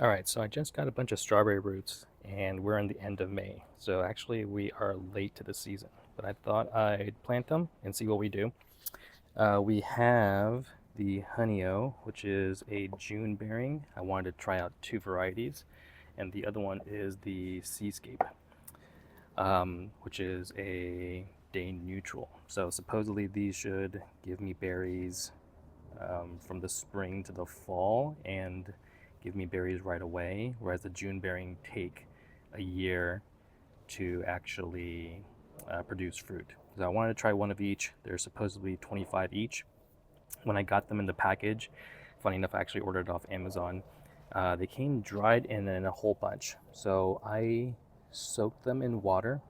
All right, so I just got a bunch of strawberry roots and we're in the end of May. So actually we are late to the season, but I thought I'd plant them and see what we do. We have the Honeyo, which is a June bearing. I wanted to try out two varieties, and the other one is the Seascape, which is a day neutral. So supposedly these should give me berries from the spring to the fall and give me berries right away, whereas the June bearing take a year to actually produce fruit. So I wanted to try one of each. They're supposedly 25 each. When I got them in the package, funny enough, I actually ordered it off Amazon. They came dried and in a whole bunch. So I soaked them in water,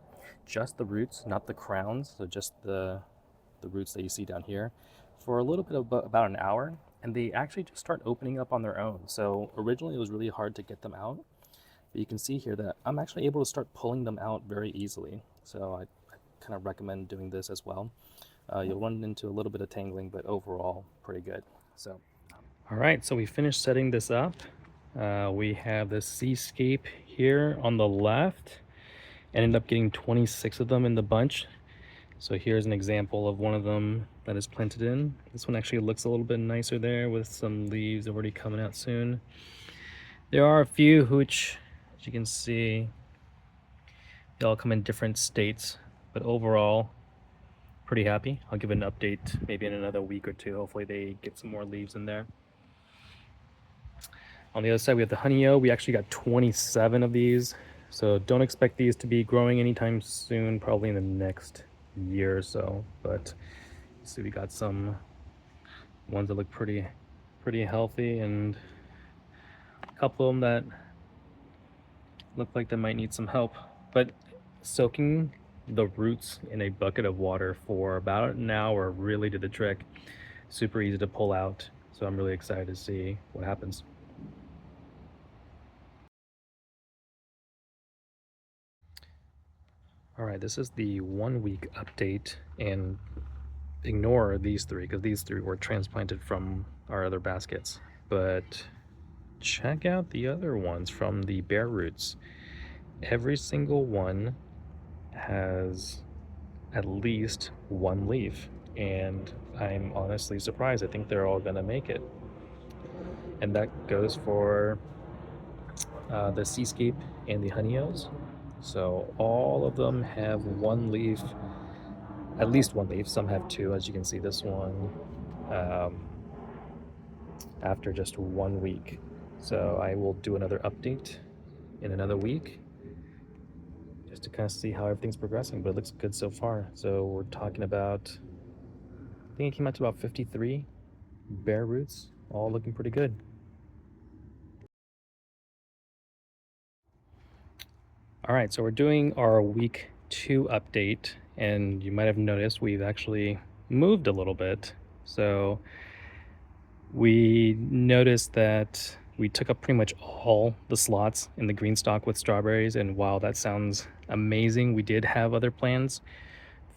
just the roots, not the crowns, so just the roots that you see down here, for a little bit of about an hour, and they actually just start opening up on their own. So originally it was really hard to get them out, but you can see here that I'm actually able to start pulling them out very easily. So I kind of recommend doing this as well. You'll run into a little bit of tangling, but overall pretty good. So, all right, so we finished setting this up. We have the seascape here on the left. Ended up getting 26 of them in the bunch. So here's an example of one of them that is planted in. This one actually looks a little bit nicer there with some leaves already coming out soon. There are a few which, as you can see, they all come in different states, but overall, pretty happy. I'll give it an update maybe in another week or two. Hopefully they get some more leaves in there. On the other side, we have the Honeyo. We actually got 27 of these. So don't expect these to be growing anytime soon, probably in the next year or so. But see, we got some ones that look pretty healthy, and a couple of them that look like they might need some help. But soaking the roots in a bucket of water for about an hour really did the trick. Super easy to pull out. So I'm really excited to see what happens. All right, this is the 1 week update, and ignore these three because these three were transplanted from our other baskets. But check out the other ones from the bare roots. Every single one has at least one leaf, and I'm honestly surprised. I think they're all gonna make it. And that goes for the Seascape and the Honeyos. So all of them have one leaf, at least one leaf. Some have two, as you can see this one, after just 1 week. So I will do another update in another week just to kind of see how everything's progressing, but it looks good so far. So we're talking about, I think it came out to about 53 bare roots, all looking pretty good. All right, so we're doing our week 2 update, and you might have noticed we've actually moved a little bit. So we noticed that we took up pretty much all the slots in the green stock with strawberries, and while that sounds amazing, we did have other plans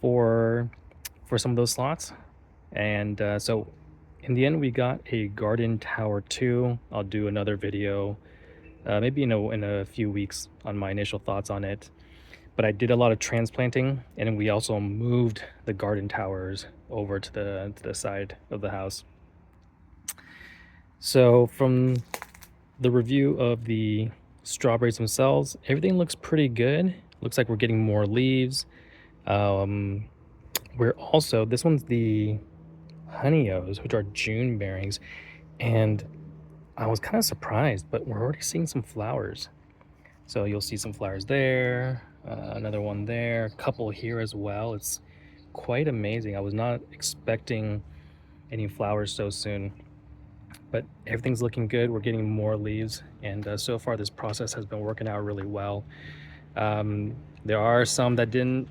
for some of those slots. And so in the end, we got a garden tower 2. I'll do another video maybe in a few weeks on my initial thoughts on it. But I did a lot of transplanting, and we also moved the garden towers over to the side of the house. So from the review of the strawberries themselves, everything looks pretty good. Looks like we're getting more leaves. We're also, this one's the Honeyos, which are June bearings, and I was kind of surprised, but we're already seeing some flowers. So you'll see some flowers there, another one there, a couple here as well. It's quite amazing. I was not expecting any flowers so soon, but everything's looking good. We're getting more leaves, and so far this process has been working out really well. There are some that didn't.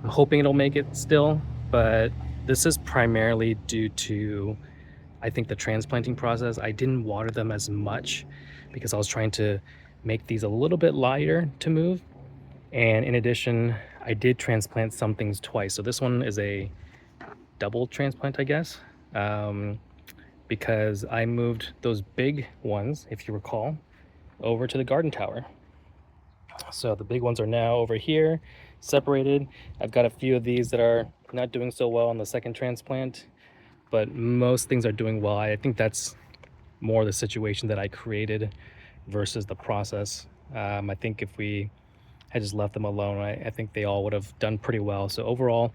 I'm hoping it'll make it still, but this is primarily due to, I think, the transplanting process. I didn't water them as much because I was trying to make these a little bit lighter to move. And in addition, I did transplant some things twice. So this one is a double transplant, I guess, because I moved those big ones, if you recall, over to the garden tower. So the big ones are now over here, separated. I've got a few of these that are not doing so well on the second transplant, but most things are doing well. I think that's more the situation that I created versus the process. I think if we had just left them alone, I think they all would have done pretty well. So overall,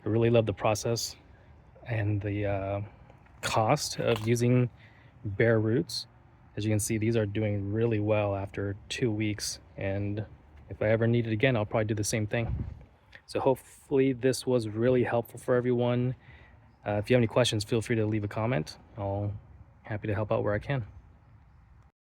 I really love the process and the cost of using bare roots. As you can see, these are doing really well after 2 weeks, and if I ever need it again, I'll probably do the same thing. So hopefully this was really helpful for everyone. If you have any questions, feel free to leave a comment. I'll happy to help out where I can.